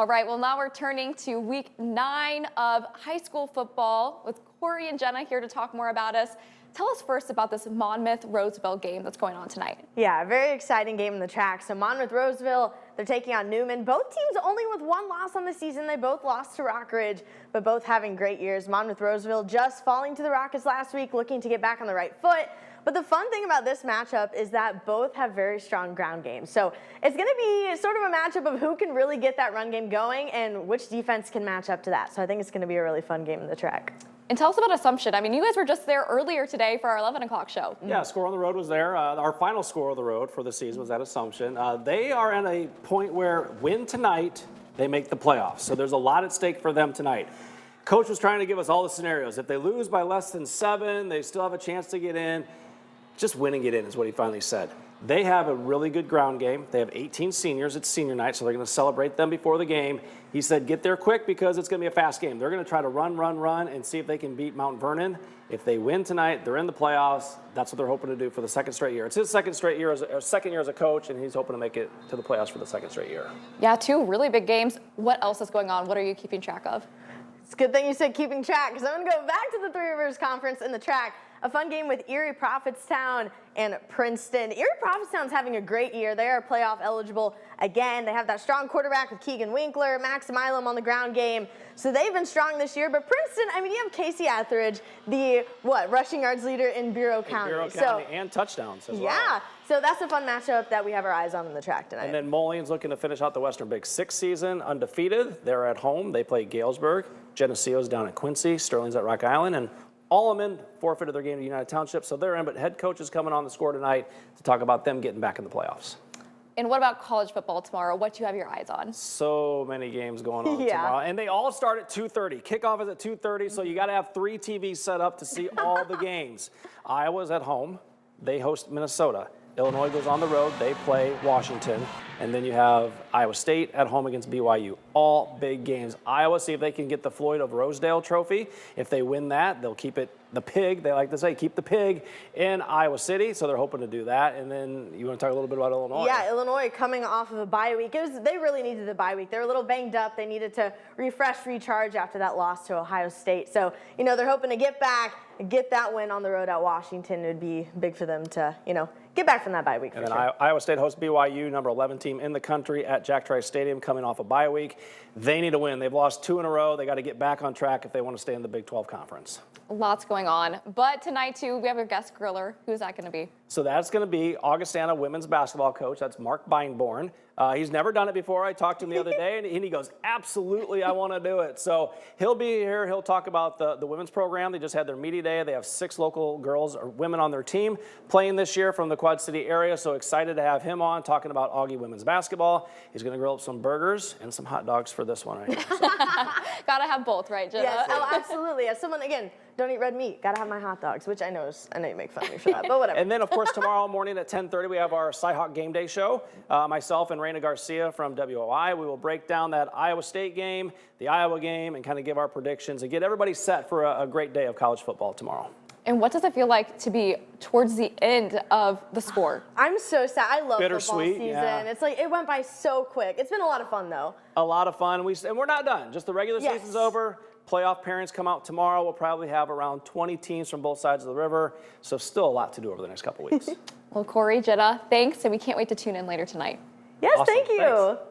All right, well, now we're turning to week 9 of high school football with Kory and Jenna here to talk more about us. Tell us first about this Monmouth-Roseville game that's going on tonight. Yeah, a very exciting game in the track. So Monmouth-Roseville, they're taking on Newman. Both teams only with one loss on the season. They both lost to Rockridge, but both having great years. Monmouth-Roseville just falling to the Rockets last week, looking to get back on the right foot. But the fun thing about this matchup is that both have very strong ground games. So it's going to be sort of a matchup of who can really get that run game going and which defense can match up to that. So I think it's going to be a really fun game in the track. And tell us about Assumption. I mean, you guys were just there earlier today for our 11 o'clock show. Yeah, Score on the Road was there. Our final Score on the Road for the season was at Assumption. They are at a point where win tonight, they make the playoffs. So there's a lot at stake for them tonight. Coach was trying to give us all the scenarios. If they lose by less than 7, they still have a chance to get in. Just win and get in is what he finally said. They have a really good ground game. They have 18 seniors. It's senior night, so they're going to celebrate them before the game. He said get there quick because it's going to be a fast game. They're going to try to run, and see if they can beat Mount Vernon. If they win tonight, they're in the playoffs. That's what they're hoping to do for the second straight year. It's his second year as a coach, and he's hoping to make it to the playoffs for the second straight year. Yeah, 2 really big games. What else is going on? What are you keeping track of? It's a good thing you said keeping track, because I'm going to go back to the Three Rivers Conference in the track. A fun game with Erie Prophetstown and Princeton. Erie Prophetstown's having a great year. They are playoff eligible again. They have that strong quarterback with Keegan Winkler, Max Milam on the ground game. So they've been strong this year. But Princeton, I mean, you have Casey Etheridge, the rushing yards leader in Bureau County. And touchdowns as well. Yeah, so that's a fun matchup that we have our eyes on in the track tonight. And then Mulligan's looking to finish out the Western Big 6 season undefeated. They're at home. They play Galesburg. Geneseo's down at Quincy. Sterling's at Rock Island. And Alleman forfeited their game to United Township, so they're in, but head coach is coming on the Score tonight to talk about them getting back in the playoffs. And what about college football tomorrow? What do you have your eyes on? So many games going on tomorrow, and they all start at 2:30. Kickoff is at 2:30, so you got to have 3 TVs set up to see all the games. Iowa's at home. They host Minnesota. Illinois goes on the road. They play Washington. And then you have Iowa State at home against BYU. All big games. Iowa, see if they can get the Floyd of Rosedale trophy. If they win that, they'll keep it, the pig, they like to say, keep the pig in Iowa City. So they're hoping to do that. And then you want to talk a little bit about Illinois? Yeah, Illinois coming off of a bye week. They really needed the bye week. They were a little banged up. They needed to refresh, recharge after that loss to Ohio State. So, they're hoping to get back, get that win on the road at Washington. It would be big for them to, get back from that bye week. And then Iowa State hosts BYU, number 11 team in the country at Jack Trice Stadium, coming off a bye week. They need to win. They've lost 2 in a row. They got to get back on track if they want to stay in the Big 12 Conference. Lots going on. But tonight, too, we have a guest griller. Who's that going to be? So that's going to be Augustana women's basketball coach. That's Mark Beinborn. He's never done it before. I talked to him the other day, and he goes, absolutely, I want to do it. So he'll be here. He'll talk about the women's program. They just had their media day. They have 6 local girls or women on their team playing this year from the Quad City area. So excited to have him on talking about Augie women's basketball. He's going to grill up some burgers and some hot dogs for this one right here. Gotta have both, right, Jenna? Yes, absolutely. As someone, again, don't eat red meat. Gotta have my hot dogs, which I know you make fun of me for that, but whatever. And then, of course, tomorrow morning at 10:30, we have our Cyhawk Game Day show. Myself and Raina Garcia from WOI. We will break down that Iowa State game, the Iowa game, and kind of give our predictions and get everybody set for a great day of college football tomorrow. And what does it feel like to be towards the end of the Score? I'm so sad. I love football season. Yeah. It's like it went by so quick. It's been a lot of fun, though. A lot of fun. And we're not done. Just the regular season's over. Playoff pairings come out tomorrow. We'll probably have around 20 teams from both sides of the river. So still a lot to do over the next couple weeks. Well, Kory, Jenna, thanks, and we can't wait to tune in later tonight. Yes, Awesome. thank you. Thanks.